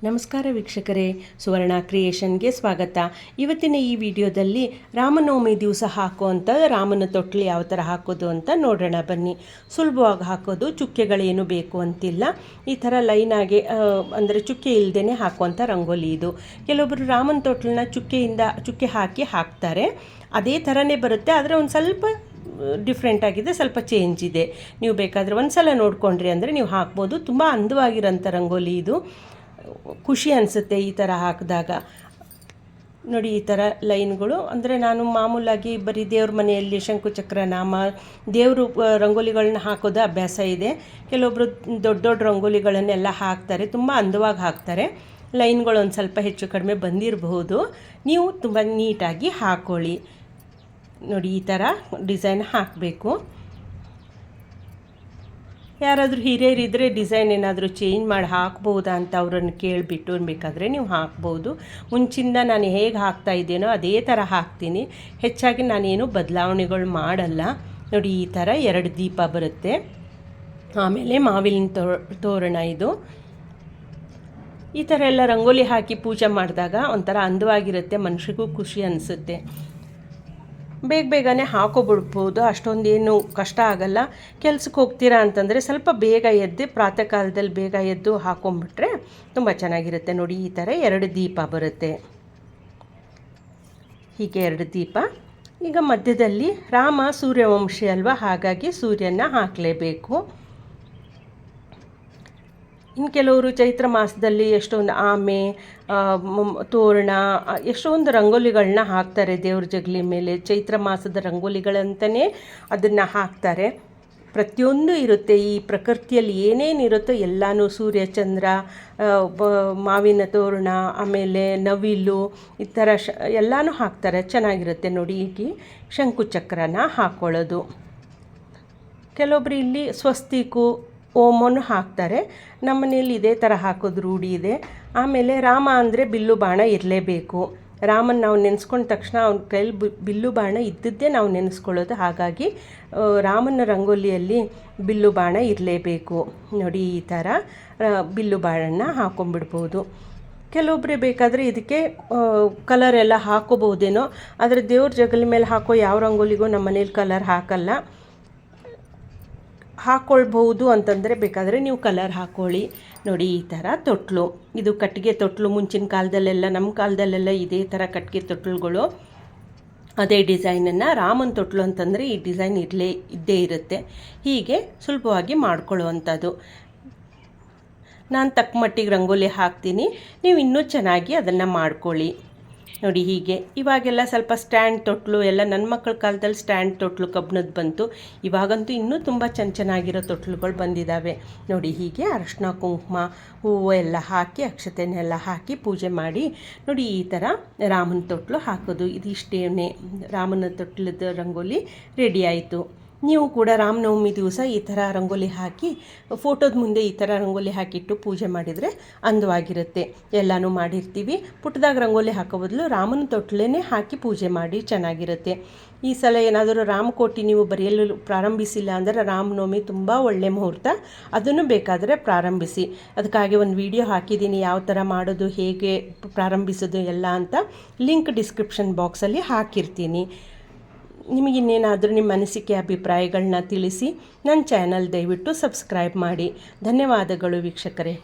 ನಮಸ್ಕಾರ ವೀಕ್ಷಕರೇ, ಸುವರ್ಣ ಕ್ರಿಯೇಷನ್ಗೆ ಸ್ವಾಗತ. ಇವತ್ತಿನ ಈ ವಿಡಿಯೋದಲ್ಲಿ ರಾಮನವಮಿ ದಿವಸ ಹಾಕುವಂಥ ರಾಮನ ತೊಟ್ಲು ಯಾವ ಥರ ಹಾಕೋದು ಅಂತ ನೋಡೋಣ ಬನ್ನಿ. ಸುಲಭವಾಗಿ ಹಾಕೋದು, ಚುಕ್ಕೆಗಳೇನು ಬೇಕು ಅಂತಿಲ್ಲ. ಈ ಥರ ಲೈನಾಗೆ ಅಂದರೆ ಚುಕ್ಕೆ ಇಲ್ಲದೇ ಹಾಕುವಂಥ ರಂಗೋಲಿ ಇದು. ಕೆಲವೊಬ್ಬರು ರಾಮನ ತೊಟ್ಲನ್ನ ಚುಕ್ಕೆ ಹಾಕಿ ಹಾಕ್ತಾರೆ. ಅದೇ ಥರನೇ ಬರುತ್ತೆ, ಆದರೆ ಒಂದು ಸ್ವಲ್ಪ ಡಿಫ್ರೆಂಟ್ ಆಗಿದೆ, ಸ್ವಲ್ಪ ಚೇಂಜ್ ಇದೆ. ನೀವು ಬೇಕಾದರೆ ಒಂದು ಸಲ ನೋಡ್ಕೊಂಡ್ರಿ ಅಂದರೆ ನೀವು ಹಾಕ್ಬೋದು. ತುಂಬ ಅಂದವಾಗಿರೋಂಥ ರಂಗೋಲಿ ಇದು, ಖುಷಿ ಅನಿಸುತ್ತೆ ಈ ಥರ ಹಾಕಿದಾಗ. ನೋಡಿ ಈ ಥರ ಲೈನ್ಗಳು, ಅಂದರೆ ನಾನು ಮಾಮೂಲಾಗಿ ಬರೀ ದೇವ್ರ ಮನೆಯಲ್ಲಿ ಶಂಕುಚಕ್ರ ನಾಮ ದೇವರು ರಂಗೋಲಿಗಳನ್ನ ಹಾಕೋದು ಅಭ್ಯಾಸ ಇದೆ. ಕೆಲವೊಬ್ಬರು ದೊಡ್ಡ ದೊಡ್ಡ ರಂಗೋಲಿಗಳನ್ನೆಲ್ಲ ಹಾಕ್ತಾರೆ, ತುಂಬ ಅಂದವಾಗಿ ಹಾಕ್ತಾರೆ. ಲೈನ್ಗಳು ಒಂದು ಸ್ವಲ್ಪ ಹೆಚ್ಚು ಕಡಿಮೆ ಬಂದಿರಬಹುದು, ನೀವು ತುಂಬ ನೀಟಾಗಿ ಹಾಕ್ಕೊಳ್ಳಿ. ನೋಡಿ ಈ ಥರ ಡಿಸೈನ್ ಹಾಕಬೇಕು. ಯಾರಾದರೂ ಹಿರಿಯರಿದ್ದರೆ ಡಿಸೈನ್ ಏನಾದರೂ ಚೇಂಜ್ ಮಾಡಿ ಹಾಕ್ಬೋದಾ ಅಂತ ಅವರನ್ನು ಕೇಳಿಬಿಟ್ಟು ಬೇಕಾದರೆ ನೀವು ಹಾಕ್ಬೋದು. ಮುಂಚಿಂದ ನಾನು ಹೇಗೆ ಹಾಕ್ತಾ ಇದ್ದೇನೋ ಅದೇ ಥರ ಹಾಕ್ತೀನಿ. ಹೆಚ್ಚಾಗಿ ನಾನೇನು ಬದಲಾವಣೆಗಳು ಮಾಡಲ್ಲ. ನೋಡಿ ಈ ಥರ 2 ದೀಪ ಬರುತ್ತೆ. ಆಮೇಲೆ ಮಾವಿನ ತೋರಣ ಇದು. ಈ ಥರ ಎಲ್ಲ ರಂಗೋಲಿ ಹಾಕಿ ಪೂಜೆ ಮಾಡಿದಾಗ ಒಂಥರ ಅಂದವಾಗಿರುತ್ತೆ, ಮನುಷ್ಯರಿಗೂ ಖುಷಿ ಅನಿಸುತ್ತೆ. ಬೇಗನೆ ಹಾಕೋಬಿಡ್ಬೋದು, ಅಷ್ಟೊಂದೇನು ಕಷ್ಟ ಆಗಲ್ಲ. ಕೆಲ್ಸಕ್ಕೆ ಹೋಗ್ತೀರಾ ಅಂತಂದರೆ ಸ್ವಲ್ಪ ಬೇಗ ಎದ್ದು, ಪ್ರಾತಃ ಕಾಲದಲ್ಲಿ ಬೇಗ ಎದ್ದು ಹಾಕೊಂಡ್ಬಿಟ್ರೆ ತುಂಬ ಚೆನ್ನಾಗಿರುತ್ತೆ. ನೋಡಿ ಈ ಥರ 2 ದೀಪ ಬರುತ್ತೆ. ಹೀಗೆ 2 ದೀಪ. ಈಗ ಮಧ್ಯದಲ್ಲಿ ರಾಮ ಸೂರ್ಯವಂಶಿ ಅಲ್ವಾ, ಹಾಗಾಗಿ ಸೂರ್ಯನ ಹಾಕಲೇಬೇಕು. ಇನ್ನು ಕೆಲವರು ಚೈತ್ರ ಮಾಸದಲ್ಲಿ ಎಷ್ಟೊಂದು ಆಮೆ, ತೋರಣ, ಎಷ್ಟೊಂದು ರಂಗೋಲಿಗಳನ್ನ ಹಾಕ್ತಾರೆ ದೇವ್ರ ಜಗಲಿ ಮೇಲೆ. ಚೈತ್ರ ಮಾಸದ ರಂಗೋಲಿಗಳಂತಲೇ ಅದನ್ನು ಹಾಕ್ತಾರೆ. ಪ್ರತಿಯೊಂದು ಇರುತ್ತೆ, ಈ ಪ್ರಕೃತಿಯಲ್ಲಿ ಏನೇನಿರುತ್ತೋ ಎಲ್ಲನೂ, ಸೂರ್ಯ ಚಂದ್ರ, ಮಾವಿನ ತೋರಣ, ಆಮೇಲೆ ನವಿಲು, ಈ ಥರ ಎಲ್ಲನೂ ಹಾಕ್ತಾರೆ, ಚೆನ್ನಾಗಿರುತ್ತೆ. ನೋಡಿ ಈಗ ಶಂಕುಚಕ್ರನ ಹಾಕ್ಕೊಳ್ಳೋದು. ಕೆಲವೊಬ್ರು ಇಲ್ಲಿ ಸ್ವಸ್ತಿಕು, ಓಮನ್ನು ಹಾಕ್ತಾರೆ. ನಮ್ಮ ಮನೆಯಲ್ಲಿ ಇದೇ ಥರ ಹಾಕೋದು ರೂಢಿ ಇದೆ. ಆಮೇಲೆ ರಾಮ ಅಂದರೆ ಬಿಲ್ಲು ಬಾಣ ಇರಲೇಬೇಕು. ರಾಮನ ನಾವು ನೆನೆಸ್ಕೊಂಡ ತಕ್ಷಣ ಅವನ ಕೈಲಿ ಬಿಲ್ಲು ಬಾಣ ಇದ್ದದ್ದೇ ನಾವು ನೆನೆಸ್ಕೊಳ್ಳೋದು. ಹಾಗಾಗಿ ರಾಮನ ರಂಗೋಲಿಯಲ್ಲಿ ಬಿಲ್ಲು ಬಾಣ ಇರಲೇಬೇಕು. ನೋಡಿ ಈ ಥರ ಬಿಲ್ಲು ಬಾಣನ ಹಾಕೊಂಡ್ಬಿಡ್ಬೋದು. ಕೆಲವೊಬ್ಬರೇ ಬೇಕಾದರೆ ಇದಕ್ಕೆ ಕಲರ್ ಎಲ್ಲ ಹಾಕೋಬಹುದೇನೋ, ಆದರೆ ದೇವ್ರ ಜಗಲಿ ಮೇಲೆ ಹಾಕೋ ಯಾವ ರಂಗೋಲಿಗೂ ನಮ್ಮ ಮನೇಲಿ ಕಲರ್ ಹಾಕಲ್ಲ. ಹಾಕ್ಕೊಳ್ಬಹುದು ಅಂತಂದರೆ ಬೇಕಾದರೆ ನೀವು ಕಲರ್ ಹಾಕ್ಕೊಳ್ಳಿ. ನೋಡಿ ಈ ಥರ ತೊಟ್ಲು, ಇದು ಕಟ್ಟಿಗೆ ತೊಟ್ಲು. ಮುಂಚಿನ ಕಾಲದಲ್ಲೆಲ್ಲ, ನಮ್ಮ ಕಾಲದಲ್ಲೆಲ್ಲ ಇದೇ ಥರ ಕಟ್ಟಿಗೆ ತೊಟ್ಲುಗಳು. ಅದೇ ಡಿಸೈನನ್ನು ರಾಮನ ತೊಟ್ಲು ಅಂತಂದರೆ ಈ ಡಿಸೈನ್ ಇದ್ದೇ ಇರುತ್ತೆ. ಹೀಗೆ ಸುಲಭವಾಗಿ ಮಾಡ್ಕೊಳ್ಳುವಂಥದ್ದು. ನಾನು ತಕ್ಕ ಮಟ್ಟಿಗೆ ರಂಗೋಲಿ ಹಾಕ್ತೀನಿ, ನೀವು ಇನ್ನೂ ಚೆನ್ನಾಗಿ ಅದನ್ನು ಮಾಡ್ಕೊಳ್ಳಿ. ನೋಡಿ ಹೀಗೆ. ಇವಾಗೆಲ್ಲ ಸ್ವಲ್ಪ ಸ್ಟ್ಯಾಂಡ್ ತೊಟ್ಲು ಎಲ್ಲ, ನನ್ನ ಮಕ್ಕಳ ಕಾಲದಲ್ಲಿ ಸ್ಟ್ಯಾಂಡ್ ತೊಟ್ಲು ಕಬ್ಬಿಣದ್ದು ಬಂತು. ಇವಾಗಂತೂ ಇನ್ನೂ ತುಂಬ ಚೆನ್ನಾಗಿರೋ ತೊಟ್ಲುಗಳು ಬಂದಿದ್ದಾವೆ. ನೋಡಿ ಹೀಗೆ ಅರಶಿನ ಕುಂಕುಮ ಹೂವು ಎಲ್ಲ ಹಾಕಿ, ಅಕ್ಷತೆನೆಲ್ಲ ಹಾಕಿ ಪೂಜೆ ಮಾಡಿ. ನೋಡಿ ಈ ಥರ ರಾಮನ ತೊಟ್ಲು ಹಾಕೋದು. ಇದಿಷ್ಟೇನೆ ರಾಮನ ತೊಟ್ಲದ ರಂಗೋಲಿ ರೆಡಿ ಆಯಿತು. ನೀವು ಕೂಡ ರಾಮನವಮಿ ದಿವಸ ಈ ಥರ ರಂಗೋಲಿ ಹಾಕಿ, ಫೋಟೋದ ಮುಂದೆ ಈ ಥರ ರಂಗೋಲಿ ಹಾಕಿಟ್ಟು ಪೂಜೆ ಮಾಡಿದರೆ ಅಂದವಾಗಿರುತ್ತೆ. ಎಲ್ಲನೂ ಮಾಡಿರ್ತೀವಿ, ಪುಟ್ಟದಾಗ ರಂಗೋಲಿ ಹಾಕೋ ಬದಲು ರಾಮನ ತೊಟ್ಲೇ ಹಾಕಿ ಪೂಜೆ ಮಾಡಿ, ಚೆನ್ನಾಗಿರುತ್ತೆ. ಈ ಸಲ ಏನಾದರೂ ರಾಮಕೋಟಿ ನೀವು ಬರೆಯಲು ಪ್ರಾರಂಭಿಸಿಲ್ಲ ಅಂದರೆ ರಾಮನವಮಿ ತುಂಬ ಒಳ್ಳೆಯ ಮುಹೂರ್ತ, ಅದನ್ನು ಬೇಕಾದರೆ ಪ್ರಾರಂಭಿಸಿ. ಅದಕ್ಕಾಗಿ ಒಂದು ವಿಡಿಯೋ ಹಾಕಿದ್ದೀನಿ, ಯಾವ ಥರ ಮಾಡೋದು, ಹೇಗೆ ಪ್ರಾರಂಭಿಸೋದು ಎಲ್ಲ ಅಂತ. ಲಿಂಕ್ ಡಿಸ್ಕ್ರಿಪ್ಷನ್ ಬಾಕ್ಸಲ್ಲಿ ಹಾಕಿರ್ತೀನಿ. ನಿಮಗಿನ್ನೇನಾದರೂ ನಿಮ್ಮ ಅನಿಸಿಕೆ ಅಭಿಪ್ರಾಯಗಳನ್ನ ತಿಳಿಸಿ. ನನ್ನ ಚಾನಲ್ ದಯವಿಟ್ಟು ಸಬ್ಸ್ಕ್ರೈಬ್ ಮಾಡಿ. ಧನ್ಯವಾದಗಳು ವೀಕ್ಷಕರೇ.